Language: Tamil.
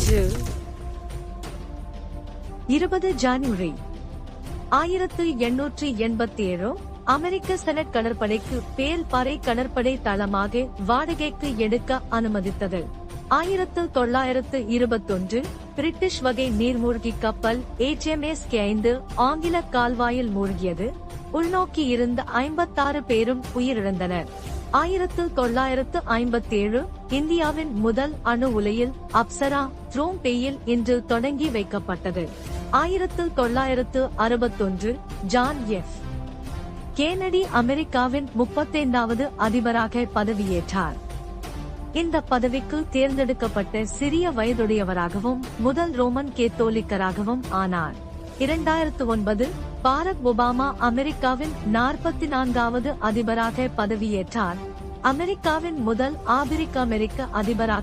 இன்று 20 ஜனவரி 1887 அமெரிக்க செனட் கடற்படைக்கு பேல்பாறை கடற்படை தளமாக வாடகைக்கு எடுக்க அனுமதித்தது. 1921 பிரிட்டிஷ் வகை நீர்மூழ்கி கப்பல் HMS K5 ஆங்கில கால்வாயில் மூழ்கியது. உள்நோக்கி இருந்த 56 பேரும் உயிரிழந்தனர். 1957 இந்தியாவின் முதல் அணு உலையில் அப்சரா த்ரோம்பேயில் இன்று தொடங்கி வைக்கப்பட்டது. 1961 ஜான் எஃப் கென்னடி அமெரிக்காவின் 35வது அதிபராக பதவியேற்றார். இந்த பதவிக்கு தேர்ந்தெடுக்கப்பட்ட சிறிய வயதுடையவராகவும் முதல் ரோமன் கேத்தோலிக்கராகவும் ஆனார். 2009 பாரக் ஒபாமா அமெரிக்காவின் 44வது அதிபராக பதவியேற்றார். அமெரிக்காவின் முதல் ஆபிரிக்க அமெரிக்க அதிபராக